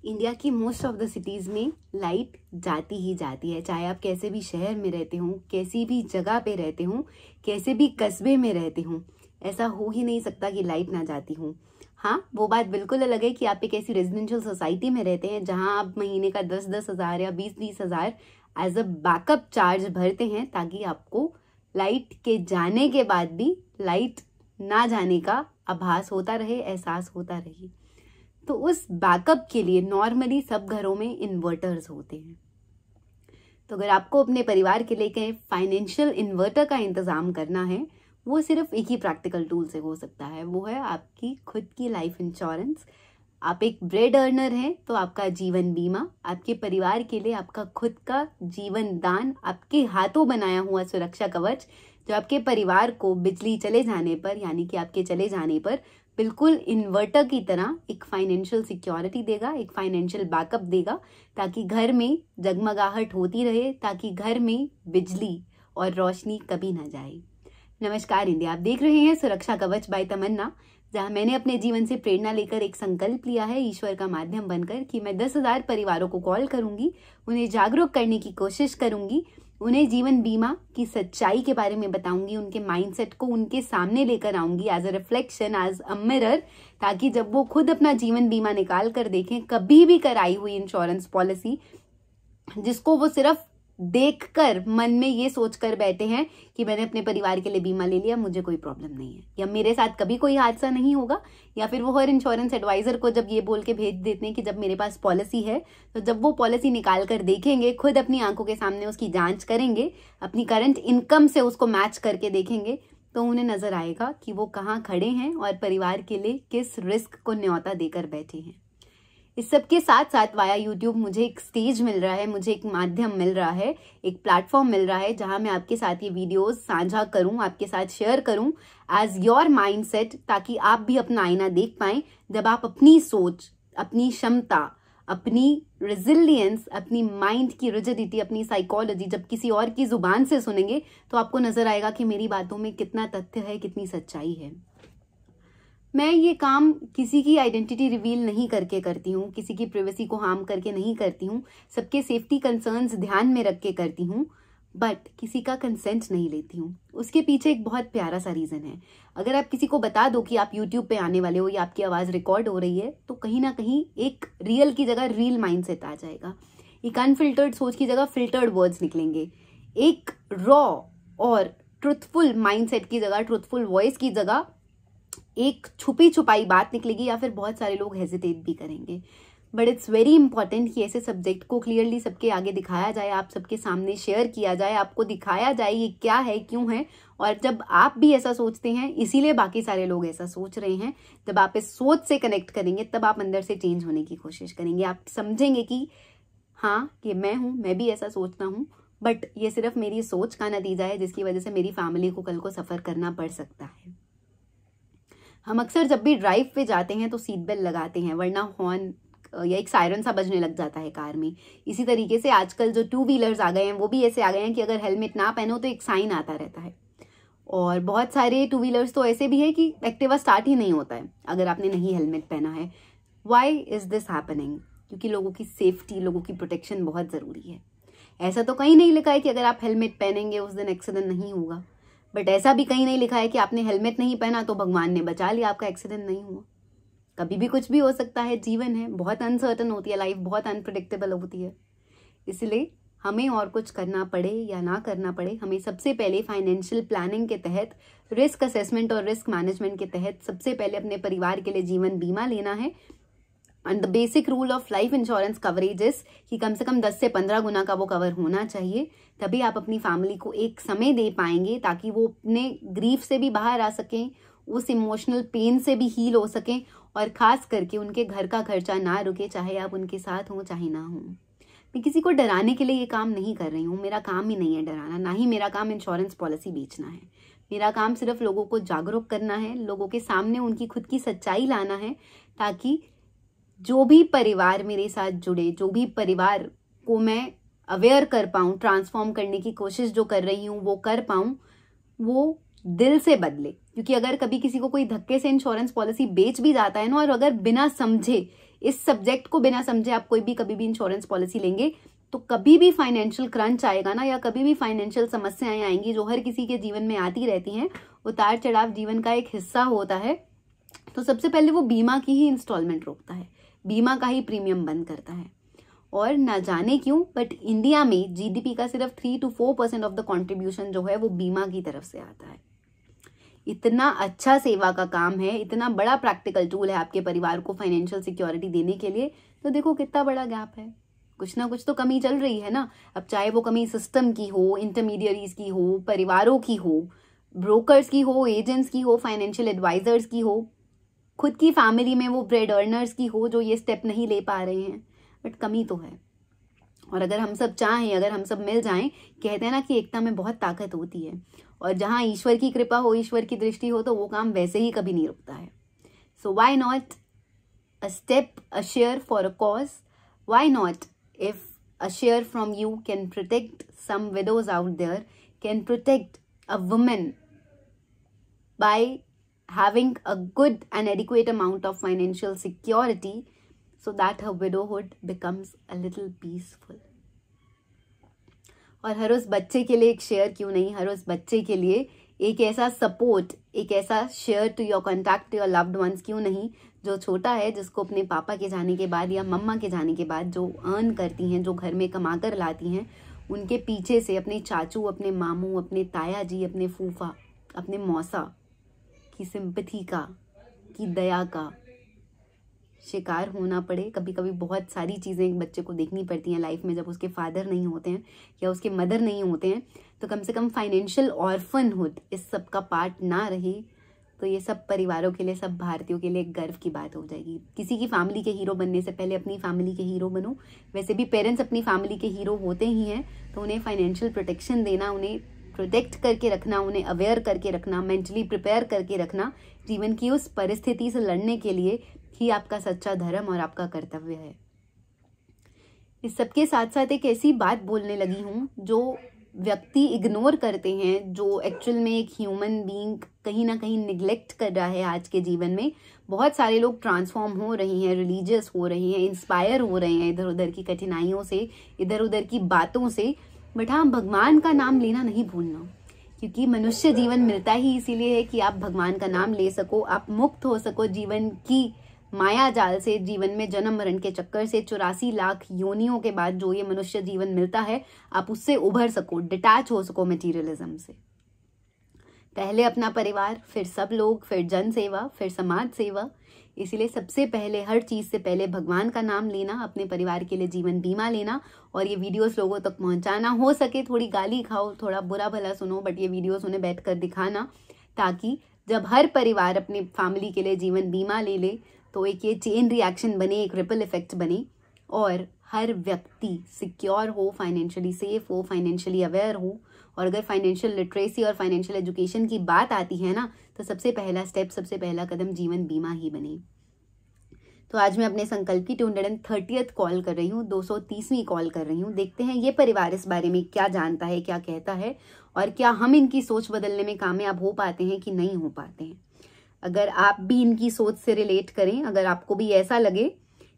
India की most of the cities में light जाती ही जाती है। चाहे आप कैसे भी शहर में रहते हो, कैसी भी जगह पे रहते हो, कैसे भी कस्बे में रहते हो, ऐसा हो ही नहीं सकता कि लाइट ना जाती हो। हाँ, वो बात बिल्कुल अलग है कि आप एक ऐसी रेजिडेंशियल सोसाइटी में रहते हैं जहां आप महीने का 10-10 हज़ार या 20-20 हज़ार एज अ बैकअप चार्ज भरते हैं, ताकि आपको लाइट के जाने के बाद भी लाइट ना जाने का आभास होता रहे, एहसास होता रहे। तो उस बैकअप के लिए नॉर्मली सब घरों में इन्वर्टर्स होते हैं। तो अगर आपको अपने परिवार के लिए कहीं फाइनेंशियल इन्वर्टर का इंतजाम करना है, वो सिर्फ एक ही प्रैक्टिकल टूल से हो सकता है। वो है आपकी खुद की लाइफ इंश्योरेंस। आप एक ब्रेड अर्नर हैं तो आपका जीवन बीमा, आपके परिवार के लिए आपका खुद का जीवन दान, आपके हाथों बनाया हुआ सुरक्षा कवच, जो आपके परिवार को बिजली चले जाने पर, यानी कि आपके चले जाने पर बिल्कुल इन्वर्टर की तरह एक फाइनेंशियल सिक्योरिटी देगा, एक फाइनेंशियल बैकअप देगा, ताकि घर में जगमगाहट होती रहे, ताकि घर में बिजली और रोशनी कभी ना जाए। नमस्कार इंडिया, आप देख रहे हैं सुरक्षा कवच बाय तमन्ना, जहां मैंने अपने जीवन से प्रेरणा लेकर एक संकल्प लिया है ईश्वर का माध्यम बनकर कि मैं 10,000 परिवारों को कॉल करूंगी, उन्हें जागरूक करने की कोशिश करूंगी, उन्हें जीवन बीमा की सच्चाई के बारे में बताऊंगी, उनके माइंडसेट को उनके सामने लेकर आऊंगी as a reflection, as a mirror, ताकि जब वो खुद अपना जीवन बीमा निकाल कर देखें, कभी भी कराई हुई इंश्योरेंस पॉलिसी जिसको वो सिर्फ देखकर मन में ये सोचकर बैठे हैं कि मैंने अपने परिवार के लिए बीमा ले लिया, मुझे कोई प्रॉब्लम नहीं है, या मेरे साथ कभी कोई हादसा नहीं होगा, या फिर वो हर इंश्योरेंस एडवाइजर को जब ये बोल के भेज देते हैं कि जब मेरे पास पॉलिसी है, तो जब वो पॉलिसी निकाल कर देखेंगे, खुद अपनी आंखों के सामने उसकी जांच करेंगे, अपनी करंट इनकम से उसको मैच करके देखेंगे, तो उन्हें नजर आएगा कि वो कहाँ खड़े हैं और परिवार के लिए किस रिस्क को न्योता देकर बैठे हैं। इस सब के साथ साथ वाया यूट्यूब मुझे एक स्टेज मिल रहा है, मुझे एक माध्यम मिल रहा है, एक प्लेटफॉर्म मिल रहा है, जहां मैं आपके साथ ये वीडियोस साझा करूं, आपके साथ शेयर करूं एज योर माइंडसेट, ताकि आप भी अपना आईना देख पाएं। जब आप अपनी सोच, अपनी क्षमता, अपनी रेजिलियंस, अपनी माइंड की रिजिडिटी, अपनी साइकोलॉजी जब किसी और की जुबान से सुनेंगे, तो आपको नजर आएगा कि मेरी बातों में कितना तथ्य है, कितनी सच्चाई है। मैं ये काम किसी की आइडेंटिटी रिवील नहीं करके करती हूँ, किसी की प्राइवेसी को हार्म करके नहीं करती हूँ, सबके सेफ्टी कंसर्न्स ध्यान में रख के करती हूँ, बट किसी का कंसेंट नहीं लेती हूँ। उसके पीछे एक बहुत प्यारा सा रीजन है। अगर आप किसी को बता दो कि आप यूट्यूब पे आने वाले हो या आपकी आवाज रिकॉर्ड हो रही है, तो कहीं ना कहीं एक रियल की जगह रील माइंडसेट आ जाएगा, एक अनफिल्टर्ड सोच की जगह फिल्टर्ड वर्ड्स निकलेंगे, एक रॉ और ट्रुथफुल माइंडसेट की जगह, ट्रुथफुल वॉइस की जगह एक छुपी छुपाई बात निकलेगी, या फिर बहुत सारे लोग हेजिटेट भी करेंगे। बट इट्स वेरी इंपॉर्टेंट कि ऐसे सब्जेक्ट को क्लियरली सबके आगे दिखाया जाए, आप सबके सामने शेयर किया जाए, आपको दिखाया जाए ये क्या है, क्यों है, और जब आप भी ऐसा सोचते हैं, इसीलिए बाकी सारे लोग ऐसा सोच रहे हैं, जब आप इस सोच से कनेक्ट करेंगे, तब आप अंदर से चेंज होने की कोशिश करेंगे। आप समझेंगे कि हाँ, ये मैं हूँ, मैं भी ऐसा सोचता हूँ, बट ये सिर्फ मेरी सोच का नतीजा है, जिसकी वजह से मेरी फैमिली को कल को सफर करना पड़ सकता है। हम अक्सर जब भी ड्राइव पे जाते हैं तो सीट बेल्ट लगाते हैं, वरना हॉर्न या एक सायरन सा बजने लग जाता है कार में। इसी तरीके से आजकल जो 2 व्हीलर्स आ गए हैं, वो भी ऐसे आ गए हैं कि अगर हेलमेट ना पहनो तो एक साइन आता रहता है। और बहुत सारे 2 व्हीलर्स तो ऐसे भी है कि एक्टिवा स्टार्ट ही नहीं होता है अगर आपने नहीं हेलमेट पहना है। Why is this happening? क्योंकि लोगों की सेफ्टी, लोगों की प्रोटेक्शन बहुत जरूरी है। ऐसा तो कहीं नहीं लिखा है कि अगर आप हेलमेट पहनेंगे उस दिन एक्सीडेंट नहीं होगा, बट ऐसा भी कहीं नहीं लिखा है कि आपने हेलमेट नहीं पहना तो भगवान ने बचा लिया, आपका एक्सीडेंट नहीं हुआ। कभी भी कुछ भी हो सकता है, जीवन है, बहुत अनसर्टन होती है लाइफ, बहुत अनप्रिडिक्टेबल होती है। इसलिए हमें और कुछ करना पड़े या ना करना पड़े, हमें सबसे पहले फाइनेंशियल प्लानिंग के तहत, रिस्क असेसमेंट और रिस्क मैनेजमेंट के तहत सबसे पहले अपने परिवार के लिए जीवन बीमा लेना है। And the basic rule of life insurance coverages कि कम से कम 10 से 15 गुना का वो कवर होना चाहिए, तभी आप अपनी फैमिली को एक समय दे पाएंगे, ताकि वो अपने ग्रीफ से भी बाहर आ सकें, उस इमोशनल पेन से भी हील हो सकें, और खास करके उनके घर का खर्चा ना रुके, चाहे आप उनके साथ हों चाहे ना हों। मैं किसी को डराने के लिए ये काम नहीं कर रही हूँ, मेरा काम ही नहीं है डराना, ना ही मेरा काम इंश्योरेंस पॉलिसी बेचना है। मेरा काम सिर्फ लोगों को जागरूक करना है, लोगों के सामने उनकी खुद की सच्चाई लाना है, ताकि जो भी परिवार मेरे साथ जुड़े, जो भी परिवार को मैं अवेयर कर पाऊं, ट्रांसफॉर्म करने की कोशिश जो कर रही हूं वो कर पाऊं, वो दिल से बदले। क्योंकि अगर कभी किसी को कोई धक्के से इंश्योरेंस पॉलिसी बेच भी जाता है ना, और अगर बिना समझे इस सब्जेक्ट को बिना समझे आप कोई भी कभी भी इंश्योरेंस पॉलिसी लेंगे तो कभी भी फाइनेंशियल क्रंच आएगा ना, या कभी भी फाइनेंशियल समस्याएं आएंगी जो हर किसी के जीवन में आती रहती हैं, उतार चढ़ाव जीवन का एक हिस्सा होता है, तो सबसे पहले वो बीमा की ही इंस्टॉलमेंट रोकता है, बीमा का ही प्रीमियम बंद करता है। और ना जाने क्यों बट इंडिया में जीडीपी का सिर्फ 3 to 4% ऑफ द कंट्रीब्यूशन जो है वो बीमा की तरफ से आता है। इतना अच्छा सेवा का काम है, इतना बड़ा प्रैक्टिकल टूल है आपके परिवार को फाइनेंशियल सिक्योरिटी देने के लिए, तो देखो कितना बड़ा गैप है, कुछ ना कुछ तो कमी चल रही है ना। अब चाहे वो कमी सिस्टम की हो, इंटरमीडियरीज की हो, परिवारों की हो, ब्रोकर्स की हो, एजेंट्स की हो, फाइनेंशियल एडवाइजर्स की हो, खुद की फैमिली में वो ब्रेड अर्नर्स की हो जो ये स्टेप नहीं ले पा रहे हैं, बट कमी तो है। और अगर हम सब चाहें, अगर हम सब मिल जाएं, कहते हैं ना कि एकता में बहुत ताकत होती है, और जहां ईश्वर की कृपा हो, ईश्वर की दृष्टि हो, तो वो काम वैसे ही कभी नहीं रुकता है। So why not a step, a share for a cause? Why not if a share from you can protect some widows out there, can protect a woman by having a good and adequate amount of financial security so that her widowhood becomes a little peaceful. और हर उस बच्चे के लिए एक share क्यों नहीं, हर उस बच्चे के लिए एक ऐसा सपोर्ट, एक ऐसा share to your contact, to your loved ones क्यों नहीं, जो छोटा है, जिसको अपने पापा के जाने के बाद या मम्मा के जाने के बाद जो अर्न करती हैं, जो घर में कमा कर लाती हैं, उनके पीछे से अपने चाचू, अपने मामू, अपने ताया जी, अपने फूफा, अपने मौसा की सिंपैथी का, की दया का शिकार होना पड़े। कभी कभी बहुत सारी चीज़ें एक बच्चे को देखनी पड़ती हैं लाइफ में, जब उसके फादर नहीं होते हैं या उसके मदर नहीं होते हैं, तो कम से कम फाइनेंशियल ऑर्फनहुड इस सब का पार्ट ना रहे, तो ये सब परिवारों के लिए, सब भारतीयों के लिए एक गर्व की बात हो जाएगी। किसी की फैमिली के हीरो बनने से पहले अपनी फैमिली के हीरो बनो। वैसे भी पेरेंट्स अपनी फैमिली के हीरो होते ही हैं, तो उन्हें फाइनेंशियल प्रोटेक्शन देना, उन्हें प्रोटेक्ट करके रखना, उन्हें अवेयर करके रखना, मेंटली प्रिपेयर करके रखना, जीवन की उस परिस्थिति से लड़ने के लिए ही आपका सच्चा धर्म और आपका कर्तव्य है। इस सबके साथ साथ एक ऐसी बात बोलने लगी हूँ जो व्यक्ति इग्नोर करते हैं, जो एक्चुअल में एक ह्यूमन बीइंग कहीं ना कहीं निग्लेक्ट कर रहा है आज के जीवन में। बहुत सारे लोग ट्रांसफॉर्म हो रहे हैं, रिलीजियस हो रहे हैं, इंस्पायर हो रहे हैं इधर उधर की कठिनाइयों से, इधर उधर की बातों से, बट हाँ, भगवान का नाम लेना नहीं भूलना, क्योंकि मनुष्य जीवन मिलता ही इसीलिए है कि आप भगवान का नाम ले सको, आप मुक्त हो सको जीवन की माया जाल से, जीवन में जन्म मरण के चक्कर से। 84 लाख योनियों के बाद जो ये मनुष्य जीवन मिलता है, आप उससे उभर सको, डिटैच हो सको मटीरियलिज्म से। पहले अपना परिवार, फिर सब लोग, फिर जन सेवा, फिर समाज सेवा। इसीलिए सबसे पहले, हर चीज से पहले भगवान का नाम लेना, अपने परिवार के लिए जीवन बीमा लेना, और ये वीडियोस लोगों तक पहुंचाना। हो सके थोड़ी गाली खाओ, थोड़ा बुरा भला सुनो, बट ये वीडियोस उन्हें बैठकर दिखाना, ताकि जब हर परिवार अपनी फैमिली के लिए जीवन बीमा ले ले, तो एक ये चेन रिएक्शन बने, एक रिपल इफेक्ट बने, और हर व्यक्ति सिक्योर हो, फाइनेंशियली सेफ हो, फाइनेंशियली अवेयर हो। और अगर फाइनेंशियल लिटरेसी और फाइनेंशियल एजुकेशन की बात आती है ना, तो सबसे पहला स्टेप, सबसे पहला कदम जीवन बीमा ही बने। तो आज मैं अपने संकल्प की 230th कॉल कर रही हूँ, 230वीं कॉल कर रही हूँ। देखते हैं ये परिवार इस बारे में क्या जानता है, क्या कहता है, और क्या हम इनकी सोच बदलने में कामयाब हो पाते हैं कि नहीं हो पाते हैं। अगर आप भी इनकी सोच से रिलेट करें, अगर आपको भी ऐसा लगे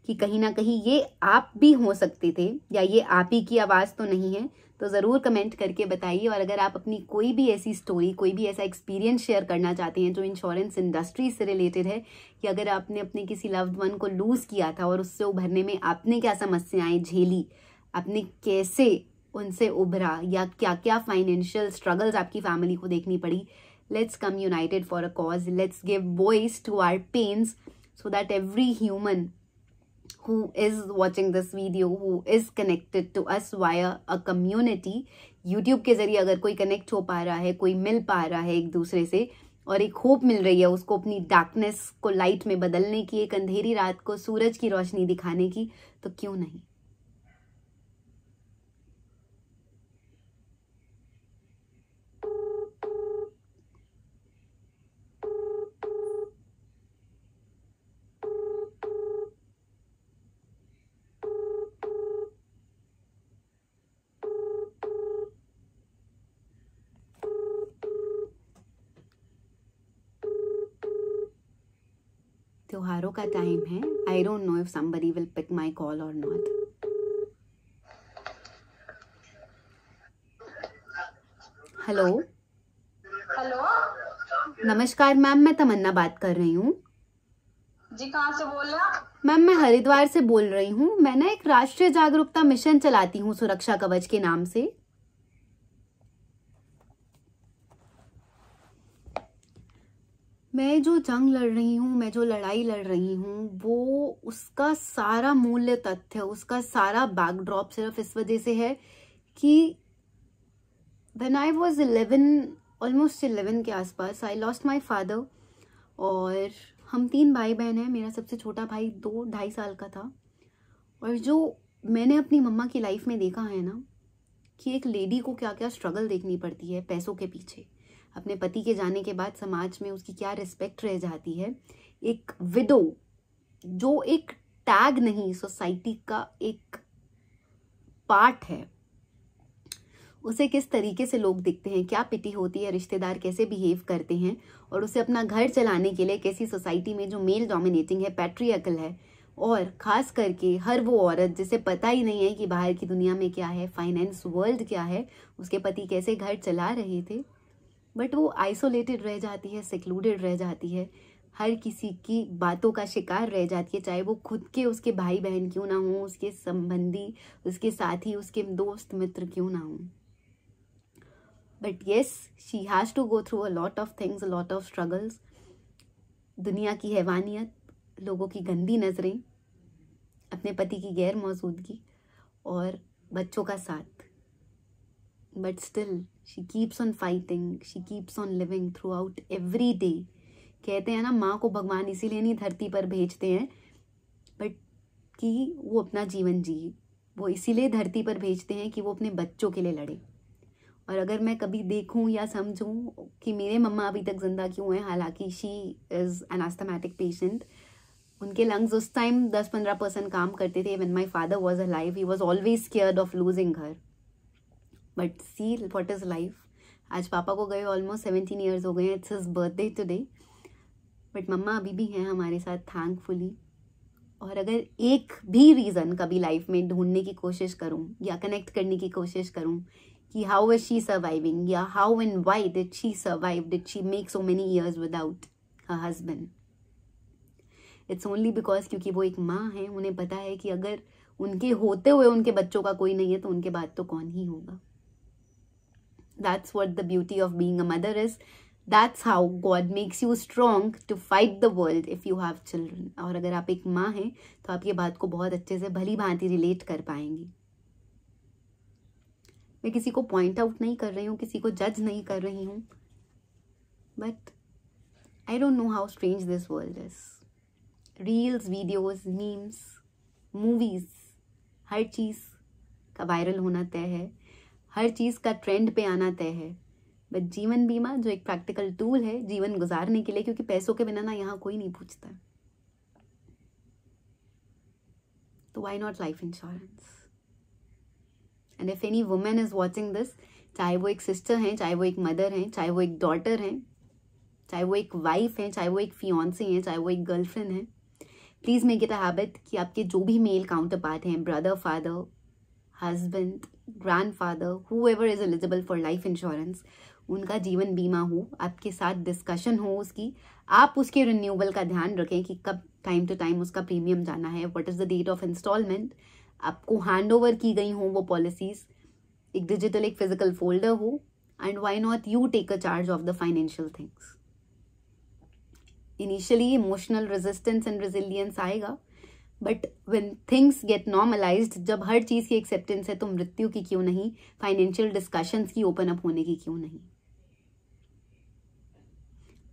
कि कहीं ना कहीं ये आप भी हो सकते थे, या ये आप ही की आवाज़ तो नहीं है, तो ज़रूर कमेंट करके बताइए। और अगर आप अपनी कोई भी ऐसी स्टोरी, कोई भी ऐसा एक्सपीरियंस शेयर करना चाहते हैं जो इंश्योरेंस इंडस्ट्री से रिलेटेड है, कि अगर आपने अपने किसी लव्ड वन को लूज़ किया था और उससे उभरने में आपने क्या समस्याएं झेली, आपने कैसे उनसे उभरा, या क्या क्या फाइनेंशियल स्ट्रगल्स आपकी फैमिली को देखनी पड़ी, let's come united for a cause. Let's give voice to our pains so that every human who is watching this video, who is connected to us via a community, YouTube के जरिए अगर कोई connect हो पा रहा है, कोई मिल पा रहा है एक दूसरे से, और एक होप मिल रही है उसको अपनी डार्कनेस को लाइट में बदलने की, एक अंधेरी रात को सूरज की रोशनी दिखाने की, तो क्यों नहीं। त्योहारों कॉलों का टाइम है. I don't know if somebody will pick my call और नॉट. हेलो. हेलो. नमस्कार मैम, मैं तमन्ना बात कर रही हूँ. जी, कहाँ से बोल रहे हैं? मैम मैं हरिद्वार से बोल रही हूँ. मैं ना एक राष्ट्रीय जागरूकता मिशन चलाती हूँ सुरक्षा कवच के नाम से. मैं जो जंग लड़ रही हूँ, मैं जो लड़ाई लड़ रही हूँ, वो उसका सारा मूल्य तथ्य, उसका सारा बैकड्रॉप सिर्फ इस वजह से है कि when I was 11, almost 11 के आसपास, I lost my father. और हम 3 भाई बहन हैं. मेरा सबसे छोटा भाई 2-2.5 साल का था. और जो मैंने अपनी मम्मा की लाइफ में देखा है ना, कि एक लेडी को क्या क्या स्ट्रगल देखनी पड़ती है पैसों के पीछे. अपने पति के जाने के बाद समाज में उसकी क्या रिस्पेक्ट रह जाती है. एक विडो जो एक टैग नहीं, सोसाइटी का एक पार्ट है, उसे किस तरीके से लोग दिखते हैं, क्या पिटी होती है, रिश्तेदार कैसे बिहेव करते हैं, और उसे अपना घर चलाने के लिए कैसी सोसाइटी में जो मेल डोमिनेटिंग है, पैट्रियार्कल है, और खास करके हर वो औरत जिसे पता ही नहीं है कि बाहर की दुनिया में क्या है, फाइनेंस वर्ल्ड क्या है, उसके पति कैसे घर चला रहे थे, बट वो आइसोलेटेड रह जाती है, सेक्लूडेड रह जाती है, हर किसी की बातों का शिकार रह जाती है, चाहे वो खुद के उसके भाई बहन क्यों ना हो, उसके संबंधी, उसके साथी, उसके दोस्त मित्र क्यों ना हो. But yes, she has to go through a lot of things, a lot of struggles. दुनिया की हैवानियत, लोगों की गंदी नजरें, अपने पति की गैर मौजूदगी और बच्चों का साथ. But still, she keeps on fighting, she keeps on living throughout every day. कहते हैं ना, माँ को भगवान इसीलिए नहीं धरती पर भेजते हैं, बट कि वो अपना जीवन जिए. वो इसीलिए धरती पर भेजते हैं कि वो अपने बच्चों के लिए लड़े. और अगर मैं कभी देखूं या समझूं कि मेरे मम्मा अभी तक जिंदा क्यों हैं, हालांकि she is an asthmatic patient, उनके लंग्स उस टाइम 10-15% काम करते थे. When my father was alive, he was always scared of losing her. But see what is life. आज पापा को गए ऑलमोस्ट 17 ईयर्स हो गए हैं. It's his birthday today, but मम्मा अभी भी हैं हमारे साथ, थैंकफुली. और अगर एक भी रीज़न कभी लाइफ में ढूंढने की कोशिश करूं या कनेक्ट करने की कोशिश करूं कि how is she surviving, या how and why did she survive, did she make so many years without her husband, it's only because क्योंकि वो एक माँ है. उन्हें पता है कि अगर उनके होते हुए उनके बच्चों का कोई नहीं है तो उनके बाद तो कौन ही होगा. That's what the beauty of being a mother is. That's how God makes you strong to fight the world if you have children. और अगर आप एक माँ हैं तो आप ये बात को बहुत अच्छे से भली भांति रिलेट कर पाएंगी. मैं किसी को पॉइंट आउट नहीं कर रही हूँ, किसी को जज नहीं कर रही हूँ, but I don't know how strange this world is. Reels, videos, memes, movies, हर चीज़ का वायरल होना तय है, हर चीज़ का ट्रेंड पे आना तय है. बट जीवन बीमा जो एक प्रैक्टिकल टूल है जीवन गुजारने के लिए, क्योंकि पैसों के बिना ना यहाँ कोई नहीं पूछता, तो why not life insurance. And if any women is watching this, चाहे वो एक सिस्टर हैं, चाहे वो एक मदर हैं, चाहे वो एक डॉटर हैं, चाहे वो एक वाइफ हैं, चाहे वो एक फियांसे हैं, चाहे वो एक गर्लफ्रेंड हैं, please make it a habit कि आपके जो भी मेल काउंटर पार्ट हैं, brother, father, husband, grandfather, whoever is eligible for life insurance, उनका जीवन बीमा हो, आपके साथ डिस्कशन हो उसकी, आप उसके रिन्यूअल का ध्यान रखें कि कब टाइम टू टाइम उसका प्रीमियम जाना है, what is the date of instalment, आपको हैंड ओवर की गई हो वो पॉलिसीज, एक डिजिटल एक फिजिकल फोल्डर हो, and why not you take a charge of the financial things. Initially emotional resistance and resilience आएगा, but when things get normalised, जब हर चीज की एक्सेप्टेंस है, तो मृत्यु की क्यों नहीं, फाइनेंशियल डिस्कशंस की ओपन अप होने की क्यों नहीं.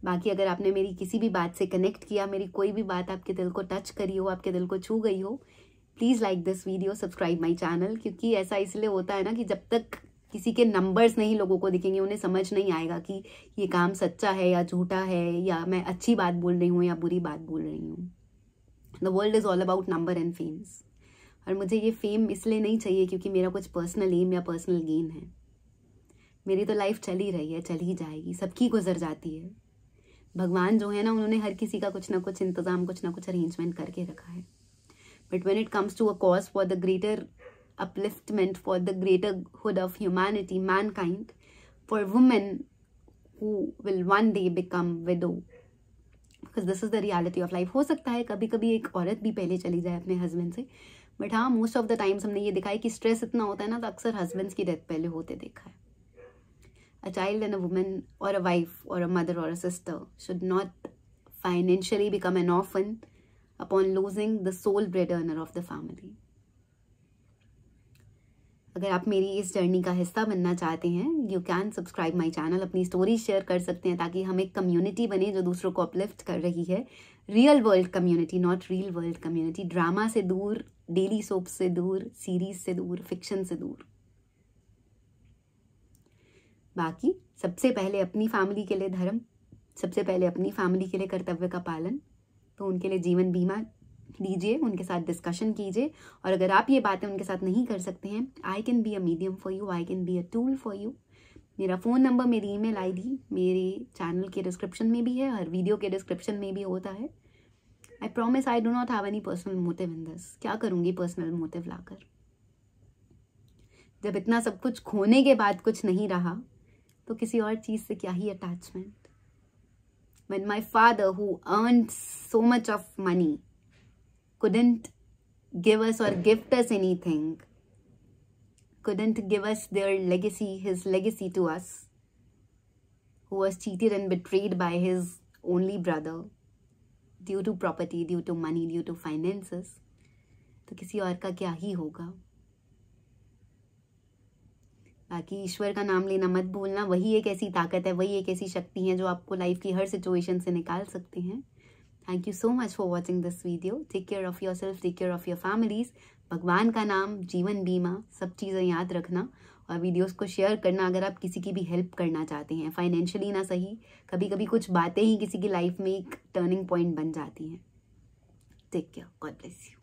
बाकी अगर आपने मेरी किसी भी बात से कनेक्ट किया, मेरी कोई भी बात आपके दिल को टच करी हो, आपके दिल को छू गई हो, please like this video, subscribe my channel. क्योंकि ऐसा इसलिए होता है ना कि जब तक किसी के नंबर्स नहीं लोगों को दिखेंगे, उन्हें समझ नहीं आएगा कि ये काम सच्चा है या झूठा है, या मैं अच्छी बात बोल रही हूँ या बुरी बात बोल रही हूँ. The world is all about number and famous. और मुझे ये फेम इसलिए नहीं चाहिए क्योंकि मेरा कुछ पर्सनल एम या पर्सनल गेन है. मेरी तो लाइफ चल ही रही है, चल ही जाएगी, सबकी गुजर जाती है. भगवान जो है ना, उन्होंने हर किसी का कुछ ना कुछ इंतजाम, कुछ ना कुछ अरेंजमेंट करके रखा है. But when it comes to a cause for the greater upliftment, for the greaterhood of humanity, mankind, for women who will one day become widow, because this is the reality of life. हो सकता है कभी कभी एक औरत भी पहले चली जाए अपने हस्बैंड से, बट हाँ, मोस्ट ऑफ द टाइम्स हमने ये देखा है कि स्ट्रेस इतना होता है ना, तो अक्सर हस्बैंड्स की डेथ पहले होते देखा है. A child and a woman or a wife or a mother or a sister should not financially become an orphan upon losing the sole breadwinner of the family. अगर आप मेरी इस जर्नी का हिस्सा बनना चाहते हैं, you can subscribe my channel. अपनी स्टोरी शेयर कर सकते हैं ताकि हम एक कम्युनिटी बने जो दूसरों को अपलिफ्ट कर रही है. Real world community, not reel world community. Drama से दूर, डेली सोप से दूर, सीरीज से दूर, फिक्शन से दूर. बाकी सबसे पहले अपनी फैमिली के लिए धर्म, सबसे पहले अपनी फैमिली के लिए कर्तव्य का पालन. तो उनके लिए जीवन बीमा लीजिए, उनके साथ डिस्कशन कीजिए. और अगर आप ये बातें उनके साथ नहीं कर सकते हैं, I can be a medium for you, I can be a tool for you. मेरा फ़ोन नंबर, मेरी ईमेल आईडी मेरे चैनल के डिस्क्रिप्शन में भी है, हर वीडियो के डिस्क्रिप्शन में भी होता है. I promise I do not have any personal motive in this. क्या करूँगी पर्सनल मोटिव लाकर? जब इतना सब कुछ खोने के बाद कुछ नहीं रहा, तो किसी और चीज़ से क्या ही attachment. When my father, who earned so much of money, couldn't give us or gift us anything, couldn't give us their legacy, his legacy to us, who was cheated and betrayed by his only brother due to property, due to money, due to finances, तो किसी और का क्या ही होगा. बाकी ईश्वर का नाम लेना मत भूलना. वही एक ऐसी ताकत है, वही एक ऐसी शक्ति है जो आपको लाइफ की हर सिचुएशन से निकाल सकते हैं. Thank you so much for watching this video. Take care of yourself, take care of your families. भगवान का नाम, जीवन बीमा, सब चीज़ें याद रखना और वीडियोस को शेयर करना अगर आप किसी की भी हेल्प करना चाहते हैं. फाइनेंशियली ना सही, कभी कभी कुछ बातें ही किसी की लाइफ में एक टर्निंग पॉइंट बन जाती हैं. Take care. God bless you.